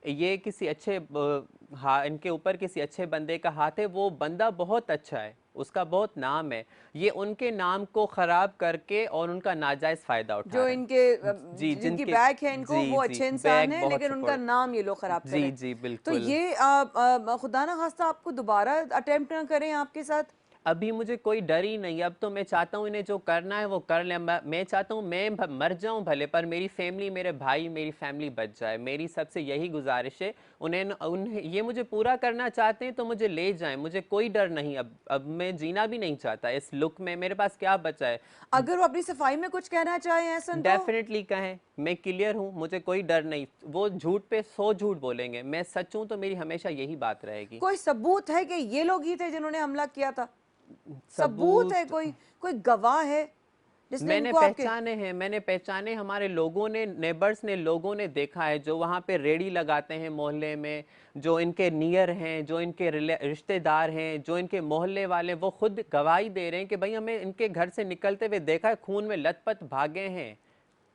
Speaker 3: ये किसी अच्छे इनके ऊपर किसी अच्छे बंदे का हाथ है, वो बंदा बहुत अच्छा है, उसका बहुत नाम है, ये उनके नाम को ख़राब करके और उनका नाजायज़ फ़ायदा उठा
Speaker 1: जो
Speaker 3: रहे हैं।
Speaker 1: इनके
Speaker 3: जी,
Speaker 1: जिनकी
Speaker 3: जिनके,
Speaker 1: बैक है इनको,
Speaker 3: जी
Speaker 1: वो
Speaker 3: जी,
Speaker 1: अच्छे इंसान
Speaker 3: बैक
Speaker 1: हैं,
Speaker 3: बहुत
Speaker 1: लेकिन उनका
Speaker 3: सपोर्ट,
Speaker 1: नाम ये लोग खराब
Speaker 3: जी
Speaker 1: करें।
Speaker 3: जी
Speaker 1: तो
Speaker 3: बिल्कुल।
Speaker 1: ये खुदा ना खास्ता आपको दोबारा अटेम्प्ट ना करें आपके साथ?
Speaker 3: अभी मुझे कोई डर ही नहीं, अब तो मैं चाहता हूँ इन्हें जो करना है वो कर लें। मैं चाहता हूँ मैं मर जाऊँ भले, पर मेरी फैमिली, मेरे भाई, मेरी फैमिली बच जाए, मेरी सबसे यही गुजारिश है। उन्हें ये मुझे पूरा करना चाहते हैं तो मुझे ले जाएं, मुझे कोई डर नहीं। अब मैं जीना भी नहीं चाहता इस लुक में, मेरे पास क्या बचा है?
Speaker 1: अगर वो अपनी सफाई में कुछ कहना चाहें ऐसा तो?
Speaker 3: डेफिनेटली कहें, मैं क्लियर हूँ, मुझे कोई डर नहीं। वो झूठ पे 100 झूठ बोलेंगे, मैं सच हूँ तो मेरी हमेशा यही बात रहेगी।
Speaker 1: कोई सबूत है कि ये लोग ही थे जिन्होंने हमला किया था? सबूत है?
Speaker 3: सबूत
Speaker 1: कोई कोई गवाह है जिसने
Speaker 3: मैंने
Speaker 1: इनको आपके?
Speaker 3: पहचाने हैं, मैंने पहचाने, हमारे लोगों ने, नेबर्स ने, लोगों ने देखा है, जो वहाँ पे रेडी लगाते हैं मोहल्ले में, जो इनके नियर हैं, जो इनके रिश्तेदार हैं, जो इनके मोहल्ले वाले, वो खुद गवाही दे रहे हैं कि भाई हमें इनके घर से निकलते हुए देखा है, खून में लथपथ भागे हैं,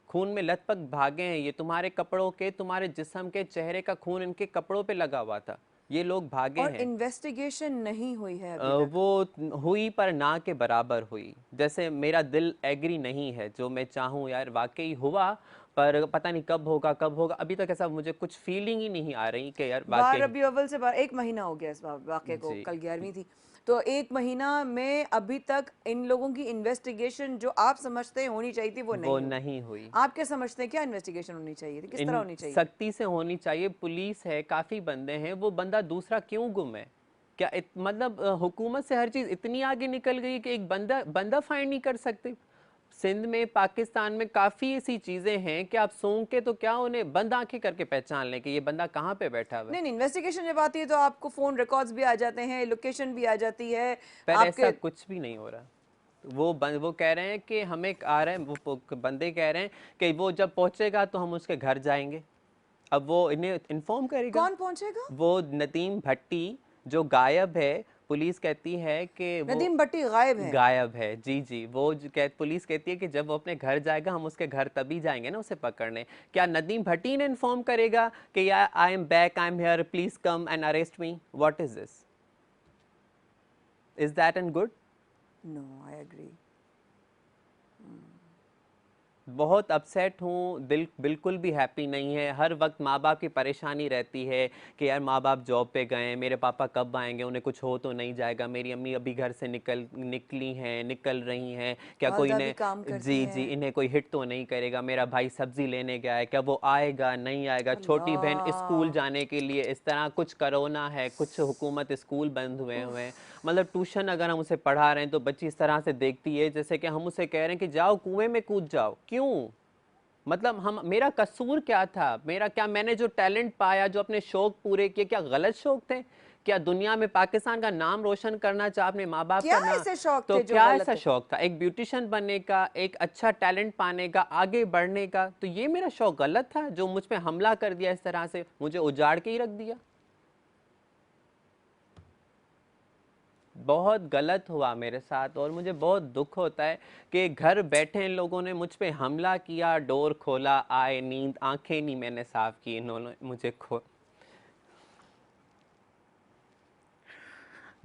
Speaker 3: खून में लथपथ भागे हैं। ये तुम्हारे कपड़ों के, तुम्हारे जिस्म के, चेहरे का खून इनके कपड़ों पे लगा हुआ था, ये लोग भागे
Speaker 1: और
Speaker 3: हैं।
Speaker 1: इन्वेस्टिगेशन नहीं हुई है अभी तक?
Speaker 3: वो हुई पर ना के बराबर हुई। जैसे मेरा दिल एग्री नहीं है, जो मैं चाहूँ यार वाकई हुआ, पर पता नहीं कब होगा कब होगा, अभी तक ऐसा मुझे कुछ फीलिंग ही नहीं आ रही कि यार
Speaker 1: 12
Speaker 3: वाकई।
Speaker 1: रबी अव्वल से 1 महीना हो गया इस वाक़े को,
Speaker 3: जी
Speaker 1: कल 11वीं थी। तो 1 महीना में अभी तक इन लोगों की इन्वेस्टिगेशन जो आप समझते हैं होनी चाहिए थी वो
Speaker 3: वो
Speaker 1: नहीं हुई।
Speaker 3: नहीं हुई।
Speaker 1: आप क्या समझते हैं, क्या इन्वेस्टिगेशन होनी चाहिए थी, किस तरह
Speaker 3: इन
Speaker 1: होनी चाहिए?
Speaker 3: सख्ती से होनी चाहिए। पुलिस है, काफ़ी बंदे हैं, वो बंदा दूसरा क्यों गुम है? क्या मतलब हुकूमत से हर चीज़ इतनी आगे निकल गई कि एक बंदा बंदा फाइंड नहीं कर सकते? सिंध में, पाकिस्तान में काफ़ी ऐसी चीज़ें हैं कि आप सूंघ के तो क्या उन्हें बंद आंखें करके पहचान लें कि ये बंदा कहाँ पे बैठा हुआ है।
Speaker 1: नहीं नहीं, इन्वेस्टिगेशन जब आती है तो आपको फ़ोन रिकॉर्ड्स भी आ जाते हैं, लोकेशन भी आ जाती है
Speaker 3: पर
Speaker 1: आपके।
Speaker 3: ऐसा कुछ भी नहीं हो रहा। वो कह रहे हैं कि हमें आ रहे हैं, वो बंदे कह रहे हैं कि वो जब पहुंचेगा तो हम उसके घर जाएंगे। अब वो इन्हें इन्फॉर्म करेगा।
Speaker 1: कौन पहुंचेगा?
Speaker 3: वो नदीम भट्टी जो गायब है, पुलिस कहती है कि वो
Speaker 1: नदीम भट्टी गायब है।
Speaker 3: गायब है। जी जी, वो पुलिस कहती है कि जब वो अपने घर जाएगा हम उसके घर तभी जाएंगे ना उसे पकड़ने। क्या नदीम भट्टी ने इन्फॉर्म करेगा कि या I am back, I am here, please come and arrest me? What is this? Is that and good?
Speaker 1: No, I agree.
Speaker 3: बहुत अपसेट हूँ, दिल बिल्कुल भी हैप्पी नहीं है। हर वक्त माँ बाप की परेशानी रहती है कि यार माँ बाप जॉब पे गए, मेरे पापा कब आएंगे, उन्हें कुछ हो तो नहीं जाएगा, मेरी अम्मी अभी घर से निकली हैं, निकल रही हैं, क्या कोई
Speaker 1: वालदा भी
Speaker 3: इन्हें
Speaker 1: काम करती
Speaker 3: जी जी
Speaker 1: हैं।
Speaker 3: इन्हें कोई हिट तो नहीं करेगा, मेरा भाई सब्जी लेने गया है, क्या वो आएगा नहीं आएगा, छोटी बहन स्कूल
Speaker 1: अल्लाह।
Speaker 3: जाने के लिए इस तरह, कुछ कोरोना है, कुछ हुकूमत स्कूल बंद हुए हुए हैं। मतलब ट्यूशन अगर हम उसे पढ़ा रहे हैं तो बच्ची इस तरह से देखती है जैसे कि हम उसे कह रहे हैं कि जाओ कुएं में कूद जाओ। क्यों? मतलब हम, मेरा कसूर क्या था? मेरा क्या, मैंने जो टैलेंट पाया, जो अपने शौक पूरे किए, क्या गलत शौक थे? क्या दुनिया में पाकिस्तान का नाम रोशन करना चाहा, अपने माँ बाप
Speaker 1: क्या
Speaker 3: का नाम?
Speaker 1: ऐसे शौक
Speaker 3: तो
Speaker 1: थे जो
Speaker 3: क्या
Speaker 1: गलत
Speaker 3: ऐसा
Speaker 1: थे?
Speaker 3: शौक था? एक ब्यूटिशियन बनने का, एक अच्छा टैलेंट पाने का, आगे बढ़ने का। तो ये मेरा शौक गलत था जो मुझ पे हमला कर दिया, इस तरह से मुझे उजाड़ के ही रख दिया। बहुत गलत हुआ मेरे साथ और मुझे बहुत दुख होता है कि घर बैठे इन लोगों ने मुझ पे हमला किया, डोर खोला, आए नींद, आंखें नहीं मैंने साफ की, इन्होंने मुझे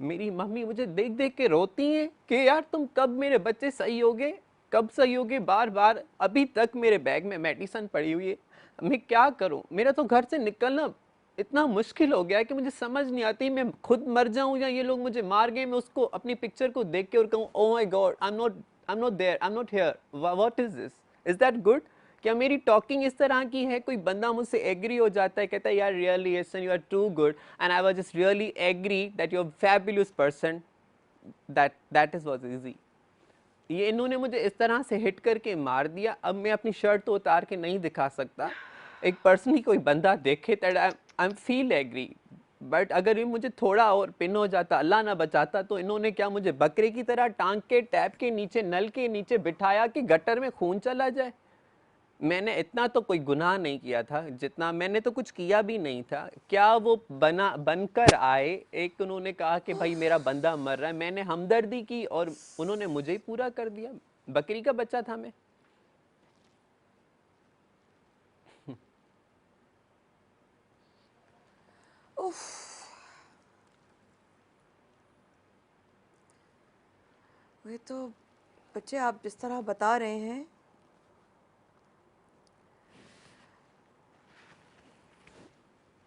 Speaker 3: मेरी मम्मी मुझे देख देख के रोती हैं कि यार तुम कब मेरे बच्चे सही होगे, कब सही होगे? बार बार अभी तक मेरे बैग में मेडिसिन पड़ी हुई है, मैं क्या करूं? मेरा तो घर से निकलना इतना मुश्किल हो गया है कि मुझे समझ नहीं आती मैं खुद मर जाऊं या ये लोग मुझे मार गए, मैं उसको अपनी पिक्चर को देख के और कहूं oh my God, I am not there, I am not here, what is this? Is that good? क्या मेरी टॉकिंग इस तरह की है? कोई बंदा मुझसे एग्री हो जाता है, कहता है यार really yes and you are too good and I was just really agree that you are fabulous person, that is was easy. ये इन्होंने मुझे इस तरह से हिट करके मार दिया, अब मैं अपनी शर्ट तो उतार के नहीं दिखा सकता। एक पर्सनली कोई बंदा देखे that I am feel agree, but अगर ये मुझे थोड़ा और पिन हो जाता, अल्लाह ना बचाता, तो इन्होंने क्या मुझे बकरे की तरह टांग के टैप के नीचे, नल के नीचे बिठाया कि गटर में खून चला जाए? मैंने इतना तो कोई गुनाह नहीं किया था, जितना मैंने तो कुछ किया भी नहीं था। क्या वो बनकर आए, एक उन्होंने कहा कि भाई मेरा बंदा मर रहा है, मैंने हमदर्दी की और उन्होंने मुझे ही पूरा कर दिया। बकरी का बच्चा था मैं।
Speaker 1: उफ। ये तो बच्चे आप जिस तरह बता रहे हैं,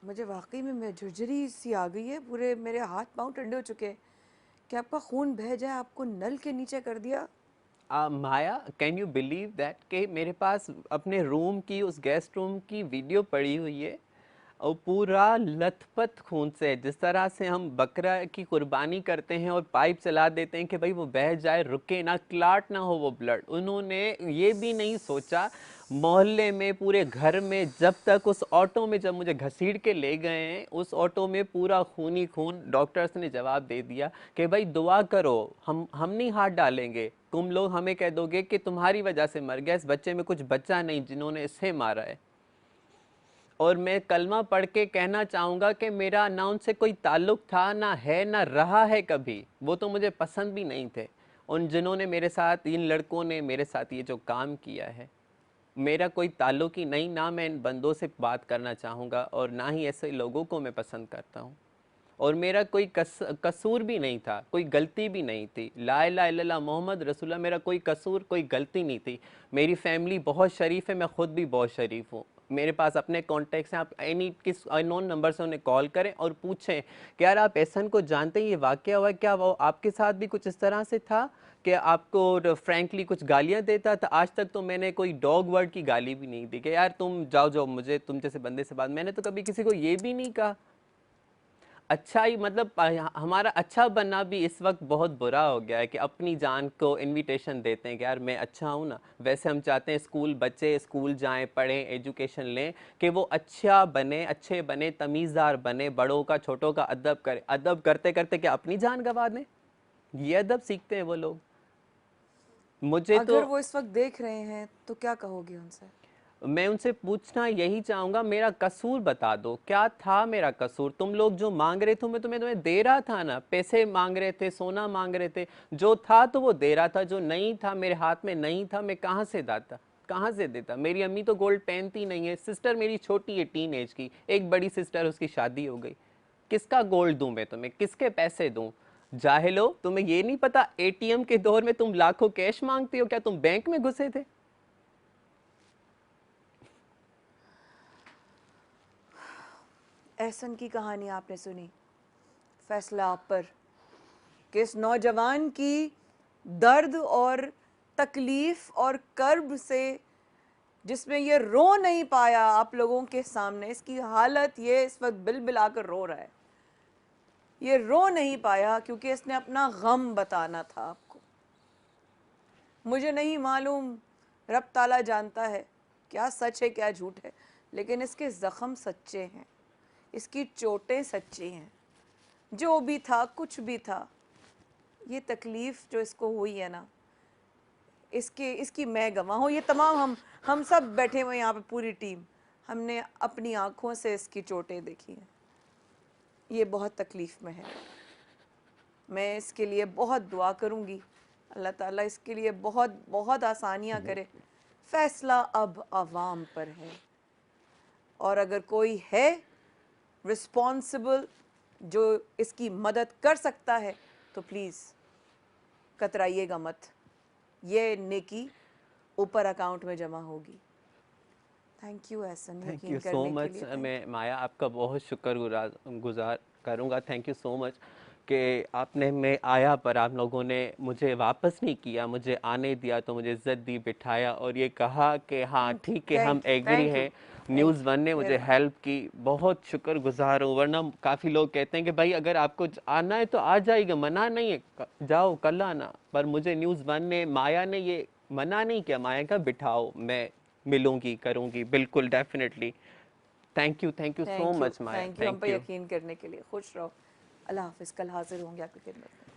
Speaker 1: मुझे वाकई में मैं झुरझुरी सी आ गई है, पूरे मेरे हाथ पांव ठंडे हो चुके हैं कि आपका खून बह जाए, आपको नल के नीचे कर दिया।
Speaker 3: माया, कैन यू बिलीव दैट कि मेरे पास अपने रूम की, उस गेस्ट रूम की वीडियो पड़ी हुई है और पूरा लथपथ खून से है। जिस तरह से हम बकरा की कुर्बानी करते हैं और पाइप चला देते हैं कि भाई वो बह जाए, रुके ना, क्लाट ना हो वो ब्लड, उन्होंने ये भी नहीं सोचा। मोहल्ले में, पूरे घर में, जब तक उस ऑटो में जब मुझे घसीट के ले गए हैं, उस ऑटो में पूरा खून ही खून। डॉक्टर्स ने जवाब दे दिया कि भाई दुआ करो, हम नहीं हाथ डालेंगे, तुम लोग हमें कह दोगे कि तुम्हारी वजह से मर गया, इस बच्चे में कुछ बच्चा नहीं जिन्होंने इसे मारा है। और मैं कलमा पढ़ के कहना चाहूँगा कि मेरा ना उनसे कोई ताल्लुक़ था, ना है, ना रहा है कभी। वो तो मुझे पसंद भी नहीं थे। उन जिन्होंने मेरे साथ, इन लड़कों ने मेरे साथ ये जो काम किया है, मेरा कोई ताल्लुक़ ही नहीं। ना मैं इन बंदों से बात करना चाहूँगा और ना ही ऐसे लोगों को मैं पसंद करता हूँ। और मेरा कोई कसूर भी नहीं था, कोई गलती भी नहीं थी। ला इलाहा इल्लल्लाह मोहम्मद रसूलुल्लाह, मेरा कोई कसूर, कोई गलती नहीं थी। मेरी फैमिली बहुत शरीफ है, मैं खुद भी बहुत शरीफ हूँ। मेरे पास अपने कॉन्टैक्ट्स हैं, आप एनी किस अननोन नंबर से उन्हें कॉल करें और पूछें कि यार आप एहसन को जानते हैं, ये वाक़या हुआ, क्या वो आपके साथ भी कुछ इस तरह से था कि आपको फ्रैंकली कुछ गालियाँ देता था? आज तक तो मैंने कोई डॉग वर्ड की गाली भी नहीं दी कि यार तुम जाओ जाओ, मुझे तुम जैसे बंदे से बात, मैंने तो कभी किसी को ये भी नहीं कहा। अच्छा ही मतलब हमारा अच्छा बनना भी इस वक्त बहुत बुरा हो गया है कि अपनी जान को इनविटेशन देते हैं कि यार मैं अच्छा हूँ ना। वैसे हम चाहते हैं स्कूल बच्चे स्कूल जाएं, पढ़ें, एजुकेशन लें कि वो अच्छा बने, अच्छे बने, तमीज़दार बने, बड़ों का छोटों का अदब करें। अदब करते करते क्या अपनी जान गंवा दें? ये अदब सीखते हैं वो लोग। मुझे तो
Speaker 1: अगर वो इस वक्त देख रहे हैं तो क्या कहोगे उनसे?
Speaker 3: मैं उनसे पूछना यही चाहूँगा, मेरा कसूर बता दो, क्या था मेरा कसूर? तुम लोग जो मांग रहे थे मैं तुम्हें दे रहा था ना, पैसे मांग रहे थे, सोना मांग रहे थे, जो था तो वो दे रहा था, जो नहीं था मेरे हाथ में नहीं था, मैं कहाँ से दाता, कहाँ से देता? मेरी अम्मी तो गोल्ड पहनती नहीं है, सिस्टर मेरी छोटी है टीन एज की, एक बड़ी सिस्टर उसकी शादी हो गई, किसका गोल्ड दूं मैं तुम्हें, किसके पैसे दूं? जाहिलो, तुम्हें ये नहीं पता एटीएम के दौर में तुम लाखों कैश मांगते हो? क्या तुम बैंक में घुसे थे?
Speaker 1: एहसन की कहानी आपने सुनी, फैसला आप पर, किस नौजवान की दर्द और तकलीफ और कर्ब से, जिसमें ये रो नहीं पाया आप लोगों के सामने, इसकी हालत ये इस वक्त बिलबिला कर रो रहा है। ये रो नहीं पाया क्योंकि इसने अपना गम बताना था आपको। मुझे नहीं मालूम, रब ताला जानता है क्या सच है क्या झूठ है, लेकिन इसके ज़ख्म सच्चे हैं, इसकी चोटें सच्ची हैं। जो भी था, कुछ भी था, ये तकलीफ़ जो इसको हुई है ना, इसकी मैं गवाह हूँ। ये तमाम हम सब बैठे हुए यहाँ पे, पूरी टीम, हमने अपनी आँखों से इसकी चोटें देखी हैं। ये बहुत तकलीफ़ में है। मैं इसके लिए बहुत दुआ करूँगी, अल्लाह ताला इसके लिए बहुत बहुत आसानियाँ करे। फ़ैसला अब आवाम पर है, और अगर कोई है रिस्पॉन्सिबल जो इसकी मदद कर सकता है तो प्लीज़ कतराइएगा मत, ये नेकी ऊपर अकाउंट में जमा होगी। थैंक यू एहसन,
Speaker 3: थैंक
Speaker 1: यकीन
Speaker 3: यू सो
Speaker 1: करने के
Speaker 3: मच।
Speaker 1: लिए। thank
Speaker 3: मैं माया आपका बहुत गुजार करूँगा। थैंक यू सो मच कि आपने, मैं आया पर आप लोगों ने मुझे वापस नहीं किया, मुझे आने दिया, तो मुझे इज़्ज़त दी, बिठाया और ये कहा कि हाँ ठीक है हम एग्री
Speaker 1: you,
Speaker 3: हैं।
Speaker 1: thank
Speaker 3: न्यूज़
Speaker 1: you,
Speaker 3: वन ने मुझे
Speaker 1: मेहरबानी।
Speaker 3: हेल्प की, बहुत शुक्रगुजार हूँ। वरना काफ़ी लोग कहते हैं कि भाई अगर आपको आना है तो आ जाइएगा, मना नहीं है, जाओ कल आना। पर मुझे न्यूज़ वन ने, माया ने ये मना नहीं किया। माया का बिठाओ, मैं मिलूंगी, करूंगी, बिल्कुल, definitely. Thank you so much Maya,
Speaker 1: thank you हम
Speaker 3: थैंक
Speaker 1: पर
Speaker 3: यू।
Speaker 1: यकीन करने के लिए। खुश रहो। अल्लाह हाफिज़, कल हाजिर होंगे आपकी खिदमत में।